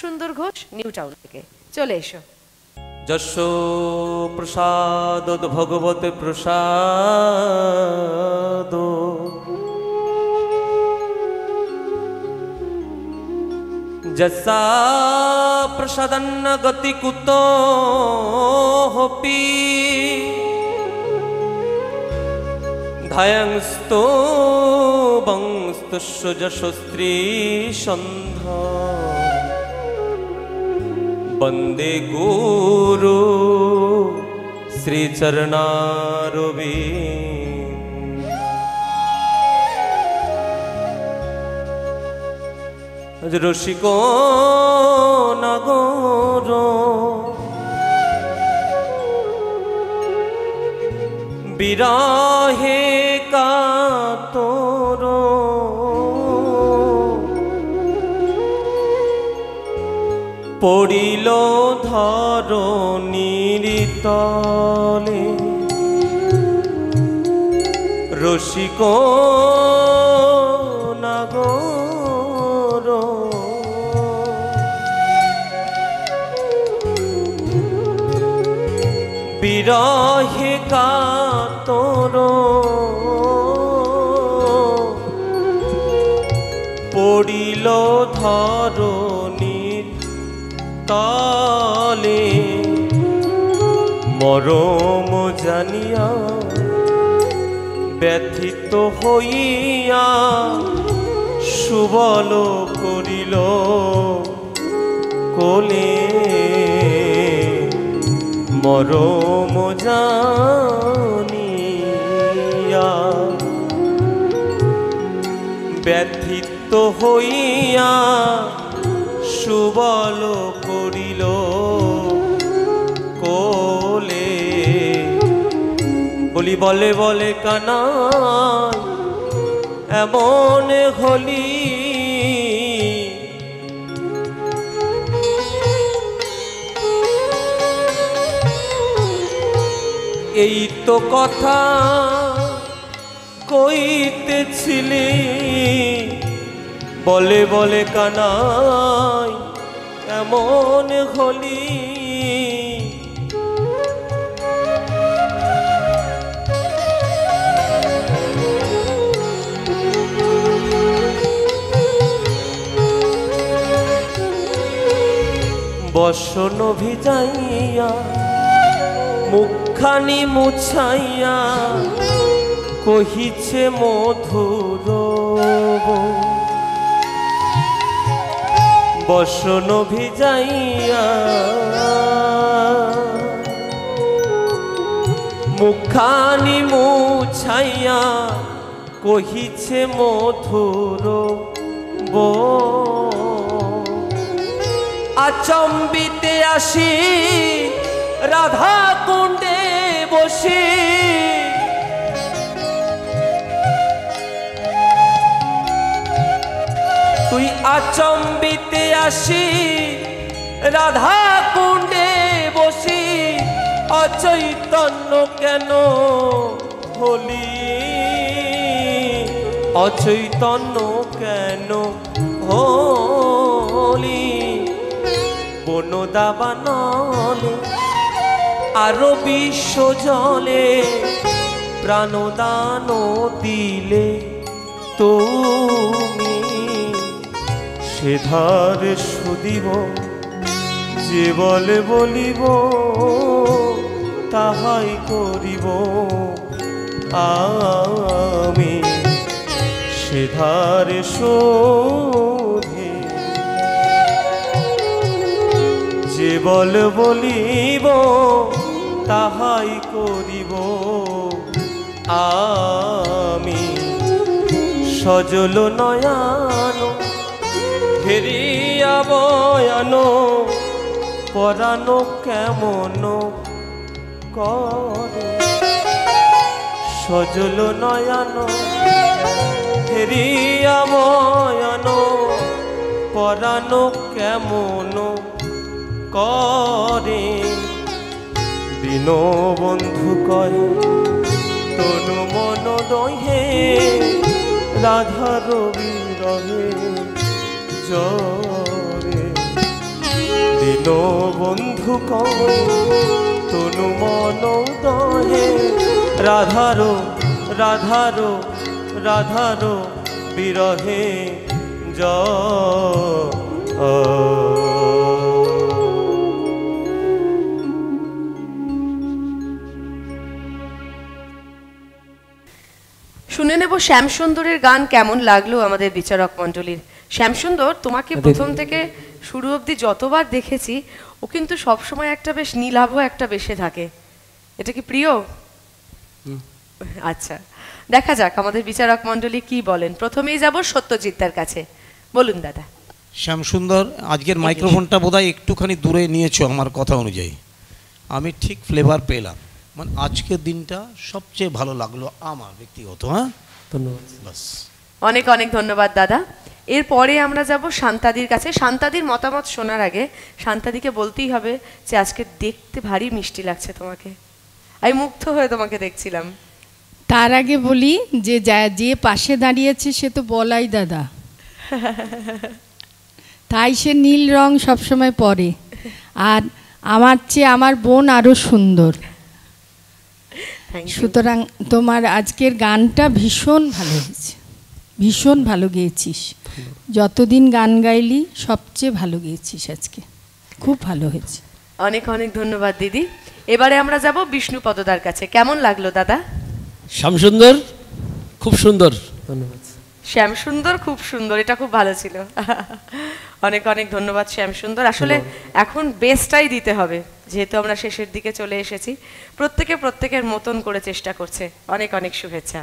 সুন্দর Ghosh, new town থেকে। চলে এসো। যশ প্রসাদ ভগবতে প্রসাদ, যসা প্রসাদন্ন গতি কুতো হোপি, ধায়ংস্তো বংস্তস্য যশস্ত্রী সন্ধ, বন্দে গুরু শ্রীচরণারবিন্দ। রসিক নগর বিরহে কাতর, পড়িল ধরণীর তলে, রসিক নগর বিরহে কাতর, পড়িল ধরণীর তলে, মরম জানিয়া ব্যথিত হইয়া সুবল করিল কোলে, মরম জানিয়া ব্যথিত হইয়া সুবল করিল কোলে। বলি বলে বলে কানাই এমন হলি, এই তো কথা কইতেছিলি, বলে বলে কানাই এমন হলি। বসন ভিজাইয়া মুখখানি মুছাইয়া কহিছে মধুর, বসন ভিজাইয়া মুখখানি মুছাইয়া কহিছে মধুর, আচম্বিতে আসি রাধা কুণ্ডে বসি, তুই আচম্বিতে আসি রাধা কুণ্ডে বসি, অচৈতন্য কেন হলি, অচৈতন্য কেন হলি। বনদাবানলে আরো বিশ্ব জলে, প্রাণদান দিলে তুমি, সেধার সুদিব যে বলে বলিব, তাহাই করিব আমি, সেধার শোধে যে বল বলিব, তাহাই করিব আমি। সজল নয়ন ফেরিয়া বয়ান, পরানো কেমন করে, সজল নয়ন ফেরিয়া বয়ান, পরানো কেমন করে। দীনবন্ধু কয় তনু মন দহে, রাধার বিরহে জরে, নো বন্ধু কই তনু মন দহে রাধারো রাধারো রাধারো বিরহে শুনে নেব শ্যামসুন্দরের গান কেমন লাগলো আমাদের বিচারক মণ্ডলীর। শ্যামসুন্দর, তোমাকে প্রথম থেকে শুরু অবধি যতবার দেখেছি ও কিন্তু সবসময় একটা বেশ নীলাভ একটা বেশে থাকে, এটা কি প্রিয়? আচ্ছা, দেখা যাক আমাদের বিচারক মণ্ডলী কি বলেন। প্রথমেই যাব সত্যজিৎদার কাছে, বলুন দাদা। শ্যামসুন্দর, আজকের মাইক্রোফোনটা বোধহয় একটুখানি দূরে নিয়েছো আমার কথা অনুযায়ী। আমি ঠিক ফ্লেভার পেলাম, মানে আজকের দিনটা সবচেয়ে ভালো লাগলো আমার ব্যক্তিগত। হ্যাঁ, ধন্যবাদ। বাস, অনেক অনেক ধন্যবাদ দাদা। এরপরে আমরা যাব শান্তাদির কাছে। শান্তাদির মতামত শোনার আগে শান্তাদিকে বলতেই হবে যে আজকে দেখতে ভারী মিষ্টি লাগছে তোমাকে, আমি মুগ্ধ হয়ে তোমাকে দেখছিলাম। তার আগে বলি যে যে পাশে দাঁড়িয়েছে সে তো বলাই দাদা, তাই সে নীল রং সবসময় পরে, আর আমার চেয়ে আমার বোন আরও সুন্দর। সুতরাং তোমার আজকের গানটা ভীষণ ভালো হয়েছে, ভীষণ ভালো গেয়েছিস। যতদিন গান গাইলি সবচেয়ে ভালো গেয়েছিস আজকে, খুব ভালো হয়েছে। অনেক অনেক ধন্যবাদ দিদি। এবারে আমরা যাব বিষ্ণুপদদার কাছে। কেমন লাগলো দাদা? শ্যামসুন্দর খুব সুন্দর। ধন্যবাদ। শ্যামসুন্দর খুব সুন্দর, এটা খুব ভালো ছিল। অনেক অনেক ধন্যবাদ শ্যামসুন্দর। আসলে এখন বেস্টটাই দিতে হবে, যেহেতু আমরা শেষের দিকে চলে এসেছি। প্রত্যেকে প্রত্যেকের মতন করে চেষ্টা করছে। অনেক অনেক শুভেচ্ছা।